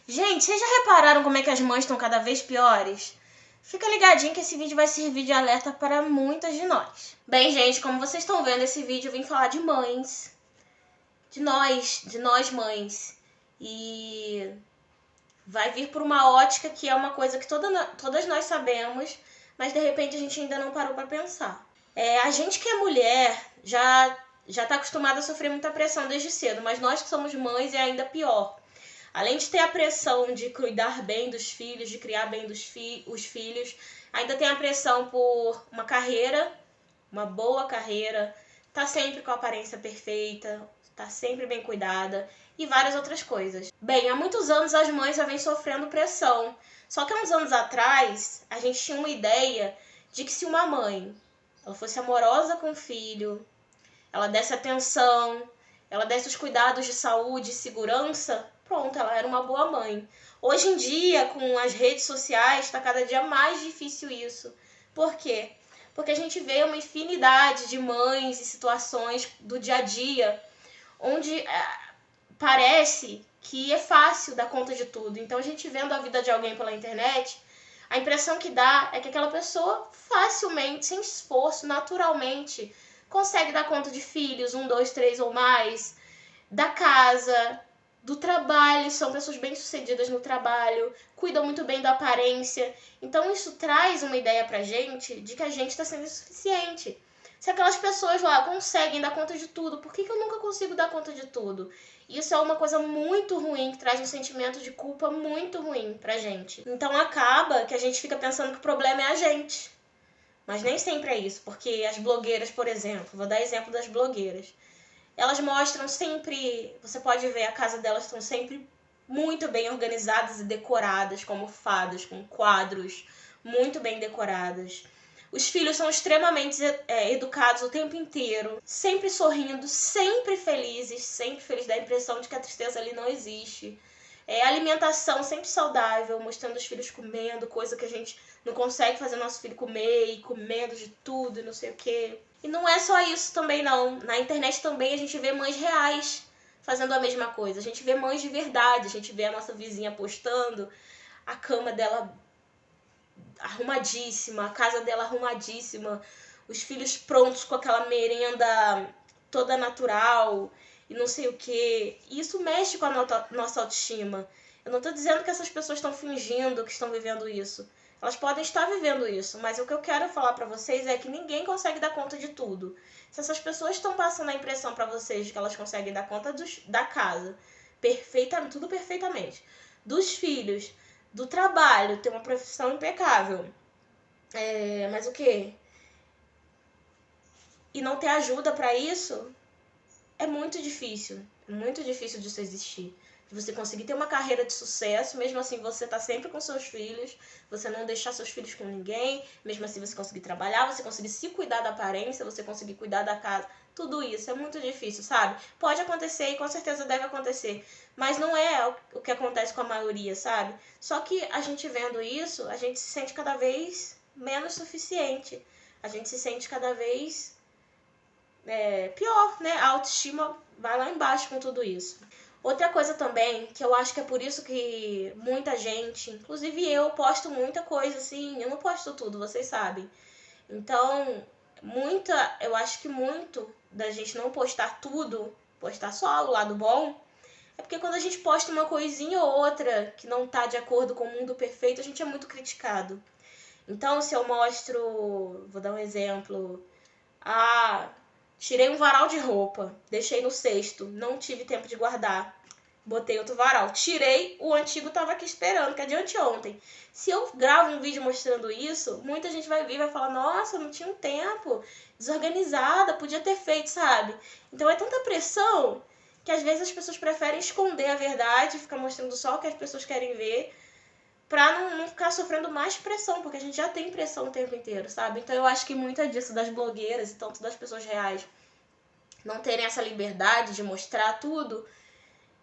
Gente, vocês já repararam como é que as mães estão cada vez piores? Fica ligadinho que esse vídeo vai servir de alerta para muitas de nós. Bem, gente, como vocês estão vendo, esse vídeo eu vim falar de mães. De nós mães. E vai vir por uma ótica que é uma coisa que todas nós sabemos, mas de repente a gente ainda não parou para pensar. A gente que é mulher já tá acostumada a sofrer muita pressão desde cedo, mas nós que somos mães é ainda pior. Além de ter a pressão de cuidar bem dos filhos, de criar bem os filhos, ainda tem a pressão por uma carreira, uma boa carreira, tá sempre com a aparência perfeita, tá sempre bem cuidada e várias outras coisas. Bem, há muitos anos as mães já vêm sofrendo pressão. Só que há uns anos atrás, a gente tinha uma ideia de que se uma mãe ela fosse amorosa com o filho, ela desse atenção, ela desse os cuidados de saúde e segurança, pronto, ela era uma boa mãe. Hoje em dia, com as redes sociais, está cada dia mais difícil isso. Por quê? Porque a gente vê uma infinidade de mães e situações do dia a dia onde parece que é fácil dar conta de tudo. Então, a gente vendo a vida de alguém pela internet, a impressão que dá é que aquela pessoa facilmente, sem esforço, naturalmente, consegue dar conta de filhos, 1, 2, 3 ou mais, da casa, do trabalho, são pessoas bem-sucedidas no trabalho, cuidam muito bem da aparência. Então isso traz uma ideia pra gente de que a gente está sendo insuficiente. Se aquelas pessoas lá conseguem dar conta de tudo, por que eu nunca consigo dar conta de tudo? Isso é uma coisa muito ruim, que traz um sentimento de culpa muito ruim pra gente. Então acaba que a gente fica pensando que o problema é a gente. Mas nem sempre é isso, porque as blogueiras, por exemplo, vou dar exemplo das blogueiras. Elas mostram sempre, você pode ver, a casa delas estão sempre muito bem organizadas e decoradas, como fadas, com quadros muito bem decoradas. Os filhos são extremamente educados o tempo inteiro, sempre sorrindo, sempre felizes, dá a impressão de que a tristeza ali não existe. Alimentação sempre saudável, mostrando os filhos comendo, coisa que a gente não consegue fazer nosso filho comer, e comendo de tudo e não sei o quê. E não é só isso também não. Na internet também a gente vê mães reais fazendo a mesma coisa. A gente vê mães de verdade, a gente vê a nossa vizinha postando a cama dela arrumadíssima, a casa dela arrumadíssima, os filhos prontos com aquela merenda toda natural e não sei o que. Isso mexe com a nossa autoestima. Eu não tô dizendo que essas pessoas estão fingindo que estão vivendo isso. Elas podem estar vivendo isso, mas o que eu quero falar pra vocês é que ninguém consegue dar conta de tudo. Se essas pessoas estão passando a impressão pra vocês de que elas conseguem dar conta da casa, tudo perfeitamente, dos filhos, do trabalho, ter uma profissão impecável, mas o quê? E não ter ajuda pra isso, é muito difícil disso existir. De você conseguir ter uma carreira de sucesso, mesmo assim você tá sempre com seus filhos, você não deixar seus filhos com ninguém, mesmo assim você conseguir trabalhar, você conseguir se cuidar da aparência, você conseguir cuidar da casa, tudo isso é muito difícil, sabe? Pode acontecer e com certeza deve acontecer, mas não é o que acontece com a maioria, sabe? Só que a gente vendo isso, a gente se sente cada vez menos suficiente, a gente se sente cada vez pior, né? A autoestima vai lá embaixo com tudo isso. Outra coisa também, que eu acho que é por isso que muita gente, inclusive eu, posto muita coisa assim, eu não posto tudo, vocês sabem. Então, eu acho que muito da gente não postar tudo, postar só o lado bom, é porque quando a gente posta uma coisinha ou outra que não tá de acordo com o mundo perfeito, a gente é muito criticado. Então, se eu mostro, vou dar um exemplo, tirei um varal de roupa, deixei no cesto, não tive tempo de guardar. Botei outro varal. Tirei, o antigo tava aqui esperando, que é de anteontem. Se eu gravo um vídeo mostrando isso, muita gente vai vir e vai falar, nossa, não tinha um tempo, desorganizada, podia ter feito, sabe? Então é tanta pressão que às vezes as pessoas preferem esconder a verdade, ficar mostrando só o que as pessoas querem ver, pra não ficar sofrendo mais pressão, porque a gente já tem pressão o tempo inteiro, sabe? Então eu acho que muita disso das blogueiras e tanto das pessoas reais não terem essa liberdade de mostrar tudo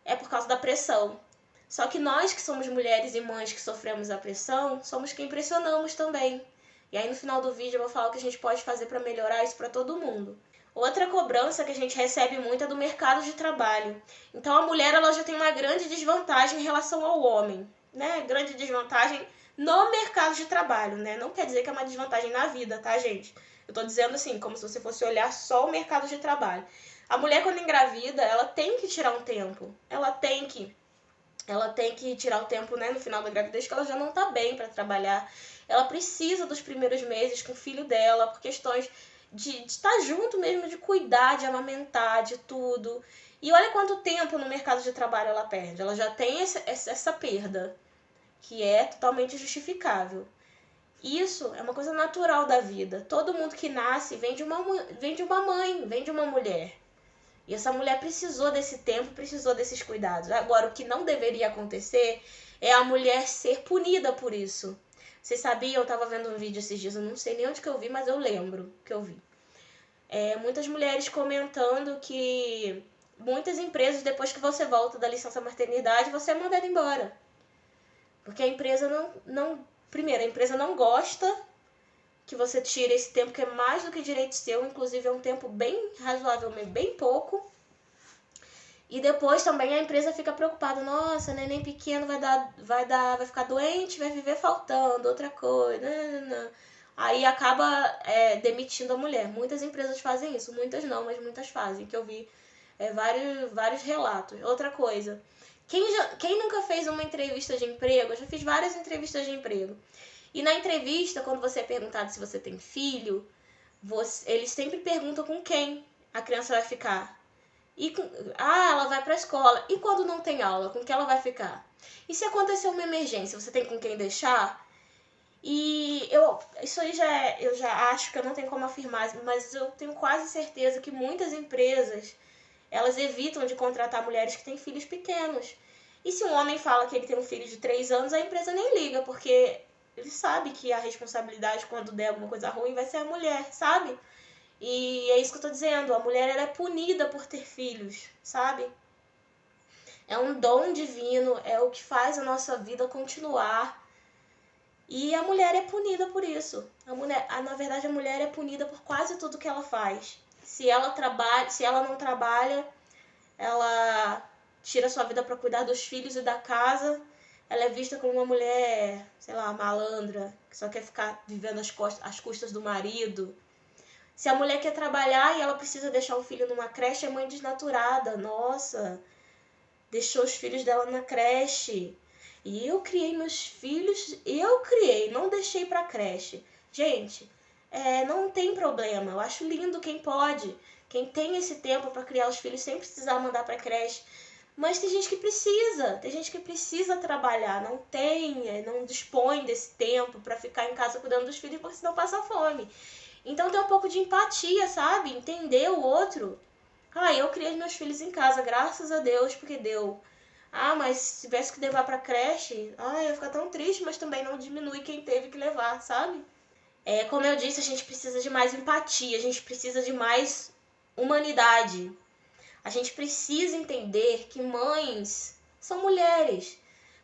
é por causa da pressão. Só que nós que somos mulheres e mães que sofremos a pressão, somos quem pressionamos também. E aí no final do vídeo eu vou falar o que a gente pode fazer para melhorar isso para todo mundo. Outra cobrança que a gente recebe muito é do mercado de trabalho. Então a mulher ela já tem uma grande desvantagem em relação ao homem, né? Grande desvantagem no mercado de trabalho, né? Não quer dizer que é uma desvantagem na vida, tá, gente? Eu tô dizendo assim, como se você fosse olhar só o mercado de trabalho. A mulher quando engravida, ela tem que tirar um tempo. Ela tem que tirar o tempo, né, no final da gravidez, que ela já não tá bem para trabalhar. Ela precisa dos primeiros meses com o filho dela, por questões de estar junto mesmo, de cuidar, de amamentar, de tudo. E olha quanto tempo no mercado de trabalho ela perde. Ela já tem essa perda, que é totalmente justificável. Isso é uma coisa natural da vida. Todo mundo que nasce vem de uma mãe, vem de uma mulher. E essa mulher precisou desse tempo, precisou desses cuidados. Agora, o que não deveria acontecer é a mulher ser punida por isso. Vocês sabiam? Eu estava vendo um vídeo esses dias, eu não sei nem onde que eu vi, mas eu lembro que eu vi. Muitas mulheres comentando que muitas empresas, depois que você volta da licença maternidade, você é mandada embora. Porque a empresa primeiro, a empresa não gosta que você tire esse tempo, que é mais do que direito seu, inclusive é um tempo bem razoavelmente, bem pouco. E depois também a empresa fica preocupada, nossa, neném pequeno vai ficar doente, vai viver faltando, outra coisa. Não. Aí acaba demitindo a mulher. Muitas empresas fazem isso, muitas não, mas muitas fazem, que eu vi vários relatos. Outra coisa, quem nunca fez uma entrevista de emprego? Eu já fiz várias entrevistas de emprego. E na entrevista, quando você é perguntado se você tem filho, eles sempre perguntam com quem a criança vai ficar. Ela vai pra escola. E quando não tem aula, com quem ela vai ficar? E se acontecer uma emergência, você tem com quem deixar? E isso aí eu já acho que eu não tenho como afirmar, mas eu tenho quase certeza que muitas empresas, elas evitam de contratar mulheres que têm filhos pequenos. E se um homem fala que ele tem um filho de 3 anos, a empresa nem liga, porque ele sabe que a responsabilidade quando der alguma coisa ruim vai ser a mulher, sabe? E é isso que eu tô dizendo, a mulher ela é punida por ter filhos, sabe? É um dom divino, é o que faz a nossa vida continuar. E a mulher é punida por isso. Na verdade, a mulher é punida por quase tudo que ela faz. Se ela não trabalha, ela tira sua vida para cuidar dos filhos e da casa. Ela é vista como uma mulher, sei lá, malandra, que só quer ficar vivendo às custas do marido. Se a mulher quer trabalhar e ela precisa deixar o filho numa creche, é mãe desnaturada. Nossa, deixou os filhos dela na creche. E eu criei meus filhos, não deixei pra creche. Gente, não tem problema. Eu acho lindo quem pode, quem tem esse tempo para criar os filhos sem precisar mandar pra creche. Mas tem gente que precisa trabalhar, não dispõe desse tempo para ficar em casa cuidando dos filhos, porque senão passa fome. Então tem um pouco de empatia, sabe? Entender o outro. Eu criei meus filhos em casa, graças a Deus, porque deu. Mas se tivesse que levar pra creche, eu ia ficar tão triste, mas também não diminui quem teve que levar, sabe? Como eu disse, a gente precisa de mais empatia, a gente precisa de mais humanidade. A gente precisa entender que mães são mulheres.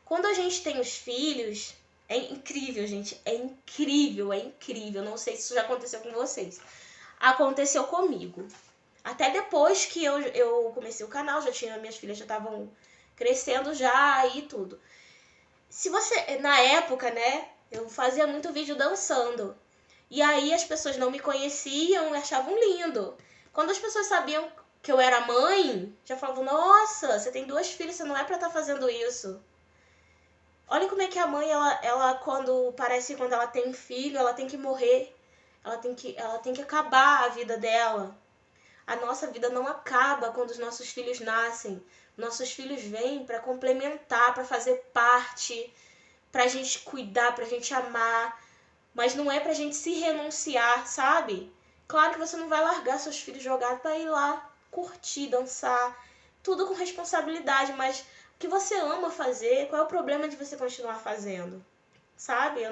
Quando a gente tem os filhos, é incrível, gente. É incrível, é incrível. Não sei se isso já aconteceu com vocês. Aconteceu comigo. Até depois que eu comecei o canal, minhas filhas já estavam crescendo já e tudo. Se você, na época, né, eu fazia muito vídeo dançando. E aí as pessoas não me conheciam e achavam lindo. Quando as pessoas sabiam que eu era mãe, já falavam, nossa, você tem 2 filhos, você não é pra estar fazendo isso. Olha como é que a mãe, ela quando ela tem um filho, ela tem que morrer. Ela tem que acabar a vida dela. A nossa vida não acaba quando os nossos filhos nascem. Nossos filhos vêm para complementar, para fazer parte, pra gente cuidar, pra gente amar. Mas não é pra gente se renunciar, sabe? Claro que você não vai largar seus filhos jogados pra ir lá curtir, dançar. Tudo com responsabilidade, mas o que você ama fazer, qual é o problema de você continuar fazendo? Sabe?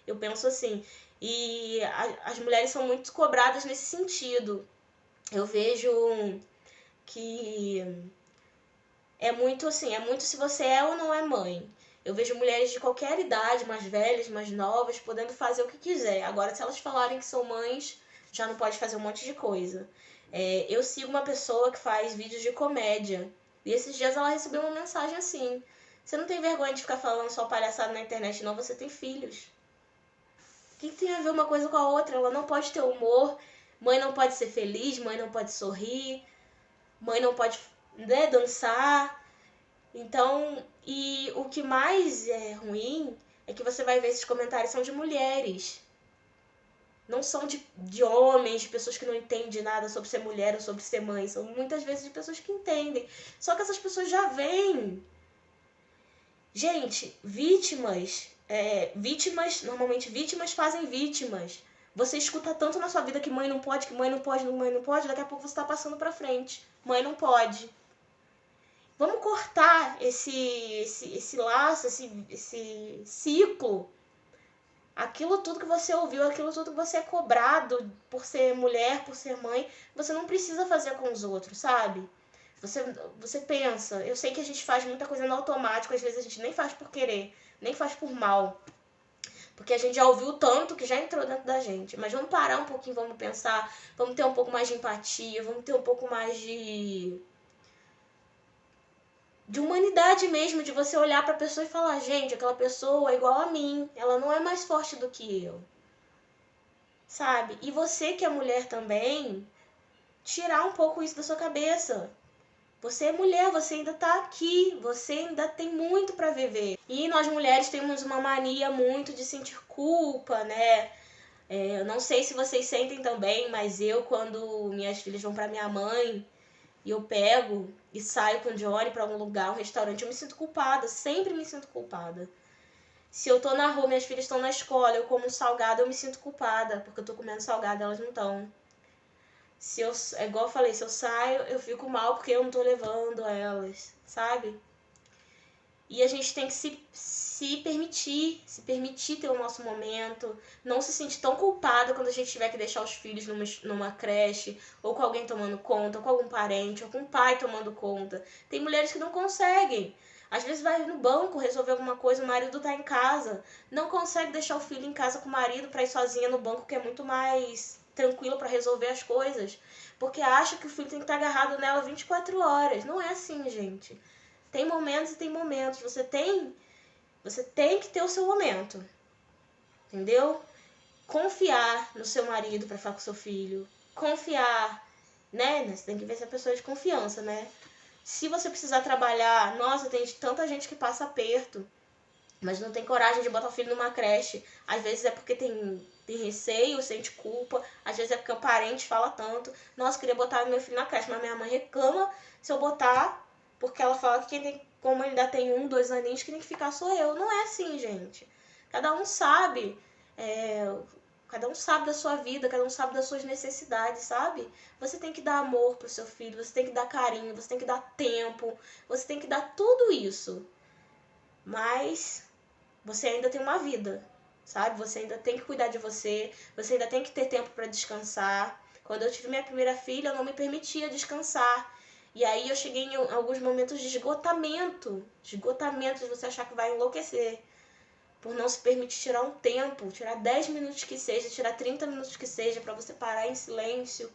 Eu penso assim. E as mulheres são muito cobradas nesse sentido. Eu vejo que é muito assim, se você é ou não é mãe. Eu vejo mulheres de qualquer idade, mais velhas, mais novas, podendo fazer o que quiser. Agora, se elas falarem que são mães, já não pode fazer um monte de coisa. Eu sigo uma pessoa que faz vídeos de comédia. E esses dias ela recebeu uma mensagem assim: você não tem vergonha de ficar falando só palhaçada na internet, não? Você tem filhos. O que tem a ver uma coisa com a outra? Ela não pode ter humor, mãe não pode ser feliz, mãe não pode sorrir, mãe não pode, né, dançar. Então, e o que mais é ruim é que você vai ver esses comentários são de mulheres. Não são de homens, de pessoas que não entendem nada sobre ser mulher ou sobre ser mãe. São muitas vezes de pessoas que entendem. Só que essas pessoas já vêm. Gente, normalmente vítimas fazem vítimas. Você escuta tanto na sua vida que mãe não pode, que mãe não pode, mãe não pode, daqui a pouco você tá passando pra frente. Mãe não pode. Vamos cortar esse laço, esse ciclo. Aquilo tudo que você ouviu, aquilo tudo que você é cobrado por ser mulher, por ser mãe, você não precisa fazer com os outros, sabe? Você pensa, eu sei que a gente faz muita coisa no automático, às vezes a gente nem faz por querer, nem faz por mal. Porque a gente já ouviu tanto que já entrou dentro da gente. Mas vamos parar um pouquinho, vamos pensar, vamos ter um pouco mais de empatia, vamos ter um pouco mais de humanidade mesmo, de você olhar pra pessoa e falar, gente, aquela pessoa é igual a mim, ela não é mais forte do que eu. Sabe? E você que é mulher também, tirar um pouco isso da sua cabeça. Você é mulher, você ainda tá aqui, você ainda tem muito pra viver. E nós mulheres temos uma mania muito de sentir culpa, né? Eu não sei se vocês sentem também, mas eu, quando minhas filhas vão pra minha mãe e eu pego e saio com o Johnny pra algum lugar, um restaurante, eu me sinto culpada, sempre me sinto culpada. Se eu tô na rua, minhas filhas estão na escola, eu como um salgado, eu me sinto culpada, porque eu tô comendo salgado, elas não estão. É igual eu falei, se eu saio, eu fico mal porque eu não tô levando elas, sabe? E a gente tem que se permitir ter o nosso momento, não se sentir tão culpada quando a gente tiver que deixar os filhos numa creche, ou com alguém tomando conta, ou com algum parente, ou com o pai tomando conta. Tem mulheres que não conseguem. Às vezes vai no banco resolver alguma coisa, o marido tá em casa, não consegue deixar o filho em casa com o marido pra ir sozinha no banco, que é muito mais tranquilo pra resolver as coisas, porque acha que o filho tem que estar agarrado nela 24 horas. Não é assim, gente. Tem momentos e tem momentos. Você tem que ter o seu momento. Entendeu? Confiar no seu marido para falar com seu filho. Confiar, né? Você tem que ver se a pessoa é de confiança, né? Se você precisar trabalhar, nossa, tem tanta gente que passa aperto, mas não tem coragem de botar o filho numa creche. Às vezes é porque tem receio, sente culpa. Às vezes é porque o parente fala tanto. Nossa, queria botar meu filho na creche, mas minha mãe reclama se eu botar, porque ela fala que quem tem, como ainda tem 1, 2 aninhos, que tem que ficar sou eu. Não é assim, gente. Cada um sabe. Cada um sabe da sua vida, cada um sabe das suas necessidades, sabe? Você tem que dar amor pro seu filho, você tem que dar carinho, você tem que dar tempo, você tem que dar tudo isso. Mas você ainda tem uma vida, sabe? Você ainda tem que cuidar de você, você ainda tem que ter tempo para descansar. Quando eu tive minha primeira filha, eu não me permitia descansar. E aí eu cheguei em alguns momentos de esgotamento de você achar que vai enlouquecer. Por não se permitir tirar um tempo, tirar 10 minutos que seja, tirar 30 minutos que seja, para você parar em silêncio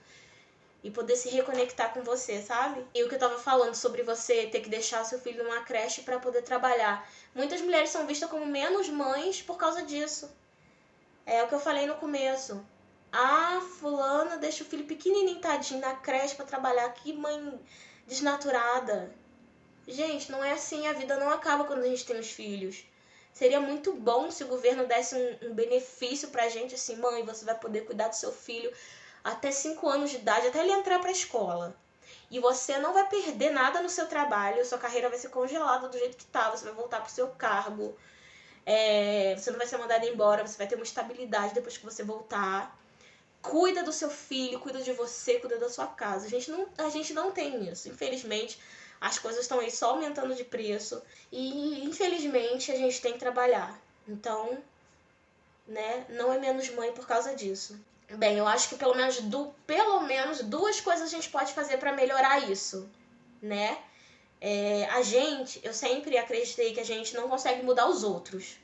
e poder se reconectar com você, sabe? E o que eu tava falando sobre você ter que deixar seu filho numa creche para poder trabalhar. Muitas mulheres são vistas como menos mães por causa disso. É o que eu falei no começo. Ah, fulana deixa o filho pequenininho, tadinho, na creche para trabalhar. Que mãe desnaturada. Gente, não é assim. A vida não acaba quando a gente tem os filhos. Seria muito bom se o governo desse um benefício pra gente, assim, mãe, você vai poder cuidar do seu filho até 5 anos de idade, até ele entrar pra escola. E você não vai perder nada no seu trabalho, sua carreira vai ser congelada do jeito que tá, você vai voltar pro seu cargo, você não vai ser mandado embora, você vai ter uma estabilidade depois que você voltar. Cuida do seu filho, cuida de você, cuida da sua casa. A gente não tem isso, infelizmente. As coisas estão aí só aumentando de preço e, infelizmente, a gente tem que trabalhar. Então, né, não é menos mãe por causa disso. Bem, eu acho que pelo menos 2 coisas a gente pode fazer para melhorar isso, né? Eu sempre acreditei que a gente não consegue mudar os outros.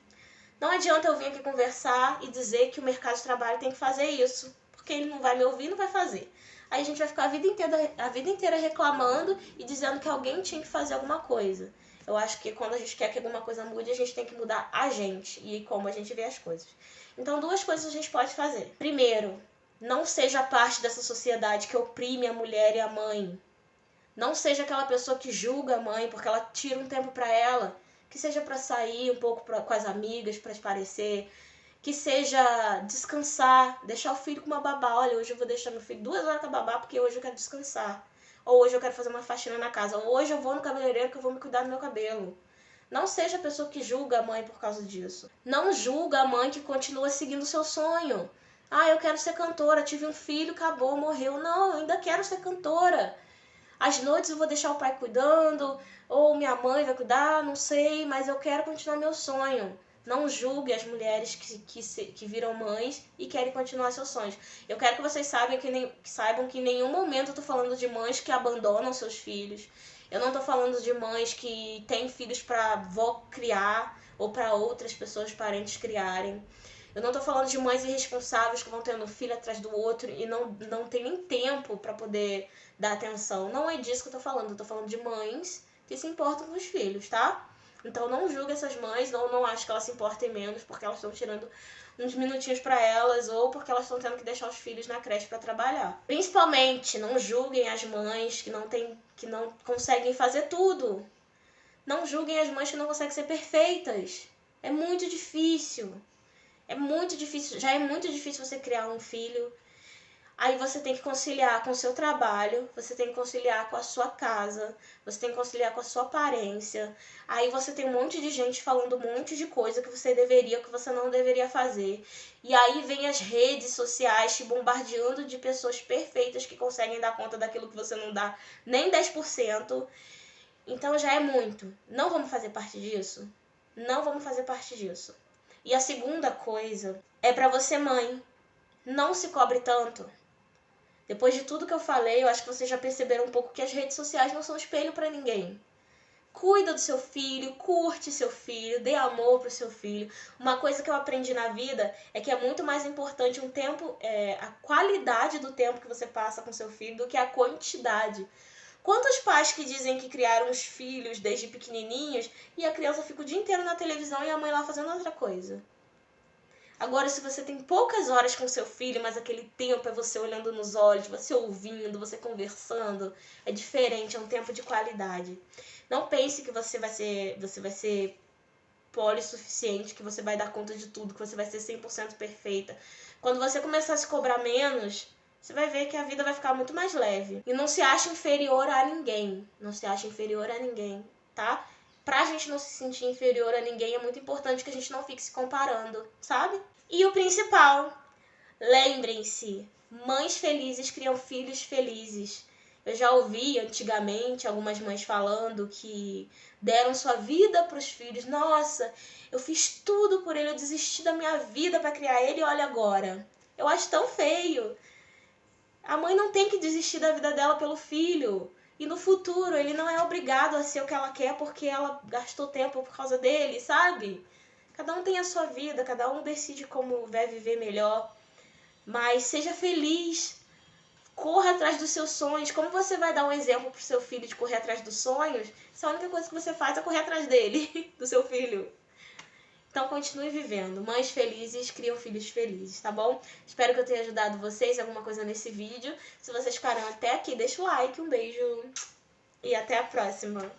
Não adianta eu vir aqui conversar e dizer que o mercado de trabalho tem que fazer isso, porque ele não vai me ouvir, não vai fazer. Aí a gente vai ficar a vida inteira reclamando e dizendo que alguém tinha que fazer alguma coisa. Eu acho que quando a gente quer que alguma coisa mude, a gente tem que mudar a gente e como a gente vê as coisas. Então, duas coisas a gente pode fazer. Primeiro, não seja parte dessa sociedade que oprime a mulher e a mãe. Não seja aquela pessoa que julga a mãe porque ela tira um tempo para ela. Que seja para sair um pouco com as amigas, para esparecer. Que seja descansar, deixar o filho com uma babá. Olha, hoje eu vou deixar meu filho 2 horas com a babá porque hoje eu quero descansar. Ou hoje eu quero fazer uma faxina na casa. Ou hoje eu vou no cabeleireiro que eu vou me cuidar do meu cabelo. Não seja a pessoa que julga a mãe por causa disso. Não julga a mãe que continua seguindo o seu sonho. Ah, eu quero ser cantora, tive um filho, acabou, morreu. Não, eu ainda quero ser cantora. Às noites eu vou deixar o pai cuidando, ou minha mãe vai cuidar, não sei, mas eu quero continuar meu sonho. Não julgue as mulheres que viram mães e querem continuar seus sonhos. Eu quero que vocês saibam que em nenhum momento eu tô falando de mães que abandonam seus filhos. Eu não tô falando de mães que têm filhos pra avó criar ou pra outras pessoas, parentes criarem. Eu não tô falando de mães irresponsáveis que vão tendo um filho atrás do outro e não tem nem tempo pra poder dar atenção. Não é disso que eu tô falando. Eu tô falando de mães que se importam com os filhos, tá? Então não julgue essas mães, não acho que elas se importem menos porque elas estão tirando uns minutinhos pra elas ou porque elas estão tendo que deixar os filhos na creche pra trabalhar. Principalmente, não julguem as mães que não conseguem fazer tudo. Não julguem as mães que não conseguem ser perfeitas. É muito difícil. É muito difícil. Já é muito difícil você criar um filho. Aí você tem que conciliar com o seu trabalho, você tem que conciliar com a sua casa, você tem que conciliar com a sua aparência. Aí você tem um monte de gente falando um monte de coisa que você deveria, que você não deveria fazer. E aí vem as redes sociais te bombardeando de pessoas perfeitas que conseguem dar conta daquilo que você não dá nem 10%. Então já é muito. Não vamos fazer parte disso? Não vamos fazer parte disso. E a segunda coisa é pra você, mãe. Não se cobre tanto. Depois de tudo que eu falei, eu acho que vocês já perceberam um pouco que as redes sociais não são espelho pra ninguém. Cuida do seu filho, curte seu filho, dê amor pro seu filho. Uma coisa que eu aprendi na vida é que é muito mais importante a qualidade do tempo que você passa com seu filho do que a quantidade. Quantos pais que dizem que criaram os filhos desde pequenininhos e a criança fica o dia inteiro na televisão e a mãe lá fazendo outra coisa? Agora, se você tem poucas horas com seu filho, mas aquele tempo é você olhando nos olhos, você ouvindo, você conversando, é diferente, é um tempo de qualidade. Não pense que você vai ser polissuficiente, que você vai dar conta de tudo, que você vai ser 100% perfeita. Quando você começar a se cobrar menos, você vai ver que a vida vai ficar muito mais leve. E não se acha inferior a ninguém. Não se acha inferior a ninguém, tá? Pra gente não se sentir inferior a ninguém, é muito importante que a gente não fique se comparando, sabe? E o principal, lembrem-se, mães felizes criam filhos felizes. Eu já ouvi antigamente algumas mães falando que deram sua vida para os filhos. Nossa, eu fiz tudo por ele, eu desisti da minha vida para criar ele e olha agora. Eu acho tão feio. A mãe não tem que desistir da vida dela pelo filho. E no futuro ele não é obrigado a ser o que ela quer porque ela gastou tempo por causa dele, sabe? Cada um tem a sua vida, cada um decide como vai viver melhor. Mas seja feliz. Corra atrás dos seus sonhos. Como você vai dar um exemplo pro seu filho de correr atrás dos sonhos se a única coisa que você faz é correr atrás dele, do seu filho? Então continue vivendo. Mães felizes criam filhos felizes, tá bom? Espero que eu tenha ajudado vocês em alguma coisa nesse vídeo. Se vocês ficaram até aqui, deixa o like, um beijo e até a próxima.